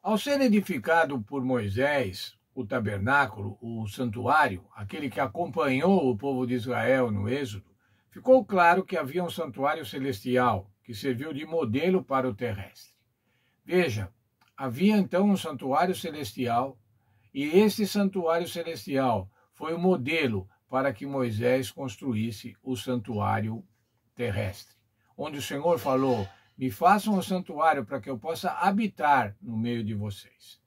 Ao ser edificado por Moisés, o tabernáculo, o santuário, aquele que acompanhou o povo de Israel no Êxodo, ficou claro que havia um santuário celestial, que serviu de modelo para o terrestre. Veja, havia então um santuário celestial, e esse santuário celestial foi o modelo para que Moisés construísse o santuário terrestre, onde o Senhor falou: me façam um santuário para que eu possa habitar no meio de vocês.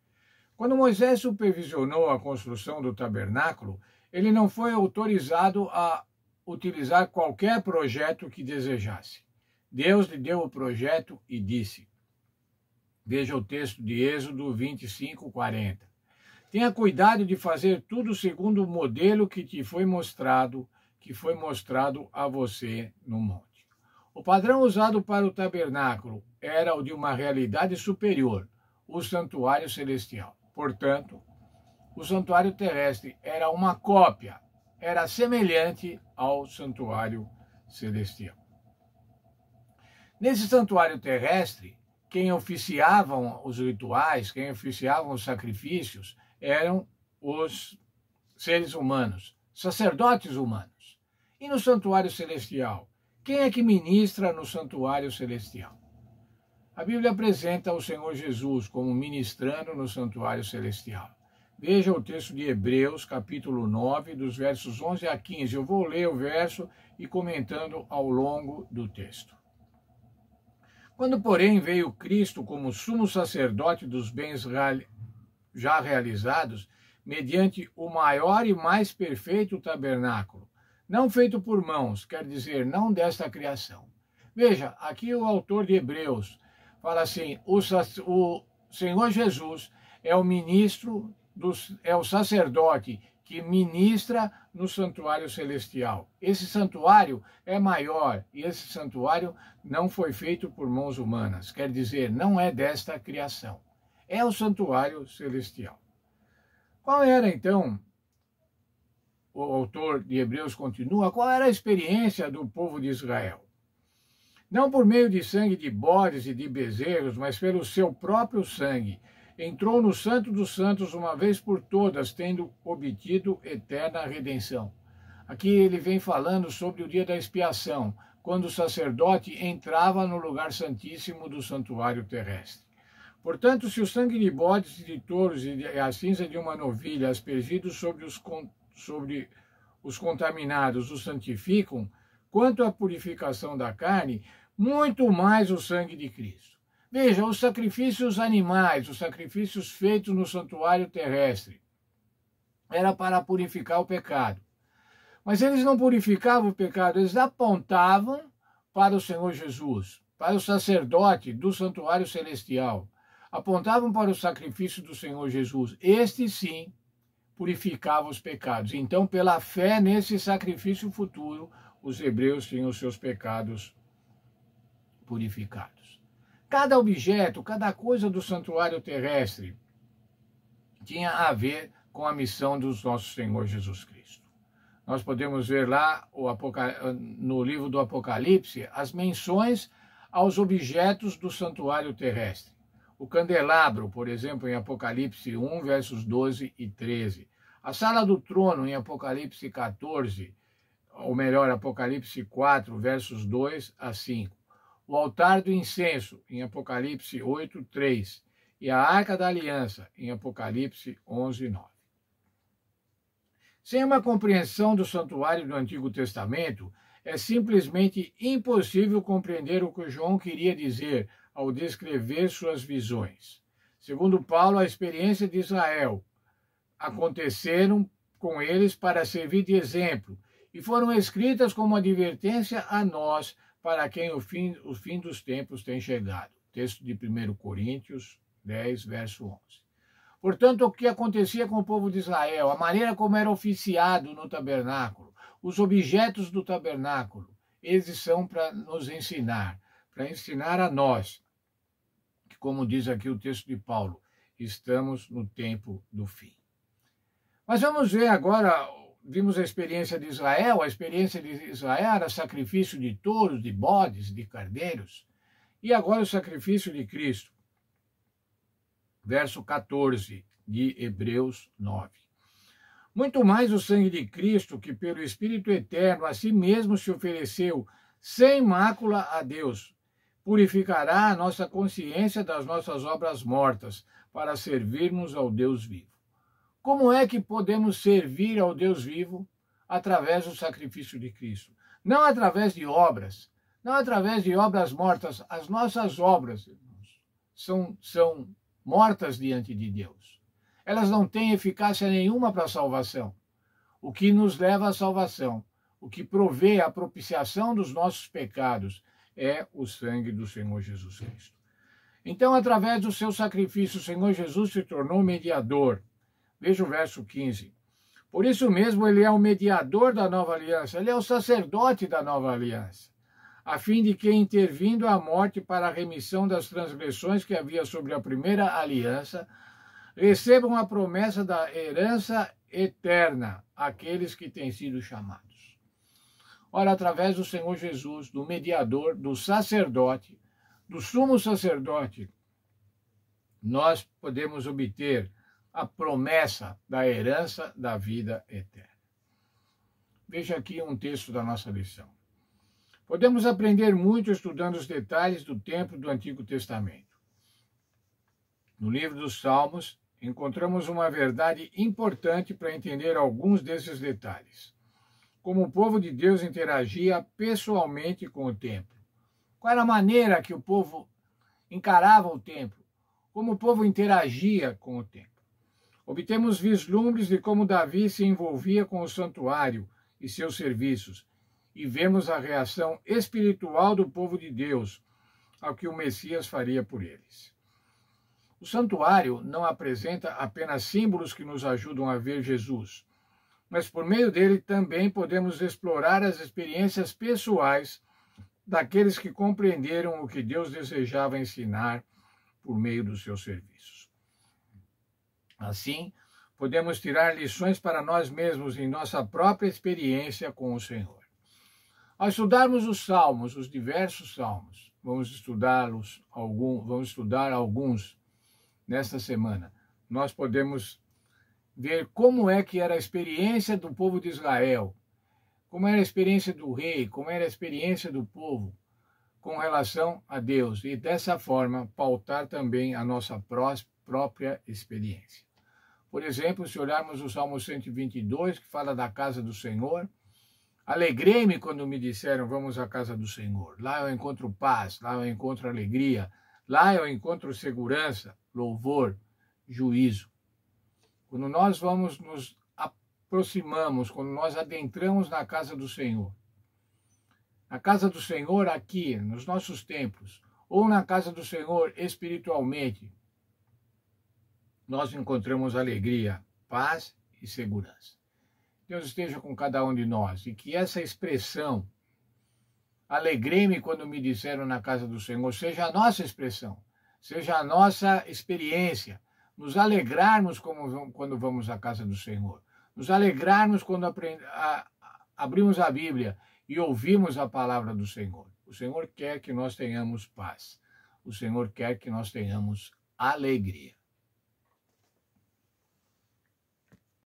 Quando Moisés supervisionou a construção do tabernáculo, ele não foi autorizado a utilizar qualquer projeto que desejasse. Deus lhe deu o projeto e disse, veja o texto de Êxodo 25:40. Tenha cuidado de fazer tudo segundo o modelo que foi mostrado a você no monte. O padrão usado para o tabernáculo era o de uma realidade superior, o santuário celestial. Portanto, o santuário terrestre era uma cópia, era semelhante ao santuário celestial. Nesse santuário terrestre, quem oficiavam os rituais, quem oficiavam os sacrifícios, eram os seres humanos, sacerdotes humanos. E no santuário celestial, quem é que ministra no santuário celestial? A Bíblia apresenta o Senhor Jesus como ministrando no santuário celestial. Veja o texto de Hebreus, capítulo 9, dos versos 11 a 15. Eu vou ler o verso e comentando ao longo do texto. Quando, porém, veio Cristo como sumo sacerdote dos bens já realizados, mediante o maior e mais perfeito tabernáculo, não feito por mãos, quer dizer, não desta criação. Veja, aqui o autor de Hebreus fala assim, o Senhor Jesus é o ministro, é o sacerdote que ministra no santuário celestial. Esse santuário é maior e esse santuário não foi feito por mãos humanas, quer dizer, não é desta criação. É o santuário celestial. Qual era, então, o autor de Hebreus continua, qual era a experiência do povo de Israel? Não por meio de sangue de bodes e de bezerros, mas pelo seu próprio sangue, entrou no Santo dos Santos uma vez por todas, tendo obtido eterna redenção. Aqui ele vem falando sobre o dia da expiação, quando o sacerdote entrava no lugar santíssimo do santuário terrestre. Portanto, se o sangue de bodes e de touros e a cinza de uma novilha aspergidos sobre os contaminados os santificam, quanto à purificação da carne, muito mais o sangue de Cristo. Veja, os sacrifícios animais, os sacrifícios feitos no santuário terrestre, era para purificar o pecado. Mas eles não purificavam o pecado, eles apontavam para o Senhor Jesus, para o sacerdote do santuário celestial. Apontavam para o sacrifício do Senhor Jesus. Este, sim, purificava os pecados. Então, pela fé nesse sacrifício futuro, os hebreus tinham os seus pecados purificados. Cada objeto, cada coisa do santuário terrestre tinha a ver com a missão do nosso Senhor Jesus Cristo. Nós podemos ver lá no livro do Apocalipse as menções aos objetos do santuário terrestre. O candelabro, por exemplo, em Apocalipse 1, versos 12 e 13. A sala do trono, em Apocalipse 14, ou melhor, Apocalipse 4, versos 2 a 5. O altar do incenso, em Apocalipse 8, 3. E a arca da aliança, em Apocalipse 11, 9. Sem uma compreensão do santuário do Antigo Testamento, é simplesmente impossível compreender o que João queria dizer ao descrever suas visões. Segundo Paulo, a experiência de Israel aconteceram com eles para servir de exemplo e foram escritas como advertência a nós, para quem o fim dos tempos tem chegado. Texto de 1 Coríntios 10, verso 11. Portanto, o que acontecia com o povo de Israel, a maneira como era oficiado no tabernáculo, os objetos do tabernáculo, eles são para nos ensinar, para ensinar a nós, que, como diz aqui o texto de Paulo, estamos no tempo do fim. Mas vamos ver agora, vimos a experiência de Israel era sacrifício de touros, de bodes, de cordeiros, e agora o sacrifício de Cristo. verso 14 de Hebreus 9. Muito mais o sangue de Cristo, que pelo Espírito Eterno a si mesmo se ofereceu sem mácula a Deus, purificará a nossa consciência das nossas obras mortas, para servirmos ao Deus vivo. Como é que podemos servir ao Deus vivo? Através do sacrifício de Cristo. Não através de obras, não através de obras mortas. As nossas obras, irmãos, são mortas diante de Deus. Elas não têm eficácia nenhuma para a salvação. O que nos leva à salvação, o que provê a propiciação dos nossos pecados, é o sangue do Senhor Jesus Cristo. Então, através do seu sacrifício, o Senhor Jesus se tornou mediador. Veja o verso 15. Por isso mesmo, ele é o mediador da nova aliança, ele é o sacerdote da nova aliança, a fim de que, intervindo a morte para a remissão das transgressões que havia sobre a primeira aliança, recebam a promessa da herança eterna aqueles que têm sido chamados. Ora, através do Senhor Jesus, do mediador, do sacerdote, do sumo sacerdote, nós podemos obter a promessa da herança da vida eterna. Veja aqui um texto da nossa lição. Podemos aprender muito estudando os detalhes do templo do Antigo Testamento. No livro dos Salmos, encontramos uma verdade importante para entender alguns desses detalhes. Como o povo de Deus interagia pessoalmente com o templo. Qual era a maneira que o povo encarava o templo? Como o povo interagia com o templo? Obtemos vislumbres de como Davi se envolvia com o santuário e seus serviços, e vemos a reação espiritual do povo de Deus ao que o Messias faria por eles. O santuário não apresenta apenas símbolos que nos ajudam a ver Jesus, mas por meio dele também podemos explorar as experiências pessoais daqueles que compreenderam o que Deus desejava ensinar por meio dos seus serviços. Assim, podemos tirar lições para nós mesmos em nossa própria experiência com o Senhor. Ao estudarmos os salmos, os diversos salmos, vamos estudar alguns nesta semana, nós podemos ver como é que era a experiência do povo de Israel, como era a experiência do rei, como era a experiência do povo com relação a Deus, e dessa forma pautar também a nossa própria experiência. Por exemplo, se olharmos o Salmo 122, que fala da casa do Senhor, alegrei-me quando me disseram, vamos à casa do Senhor. Lá eu encontro paz, lá eu encontro alegria, lá eu encontro segurança, louvor, juízo. Quando nós nos aproximamos, quando nós adentramos na casa do Senhor, na casa do Senhor aqui, nos nossos templos, ou na casa do Senhor espiritualmente, nós encontramos alegria, paz e segurança. Deus esteja com cada um de nós e que essa expressão, alegrei-me quando me disseram na casa do Senhor, seja a nossa expressão, seja a nossa experiência, nos alegrarmos quando vamos à casa do Senhor, nos alegrarmos quando abrimos a Bíblia e ouvimos a palavra do Senhor. O Senhor quer que nós tenhamos paz, o Senhor quer que nós tenhamos alegria.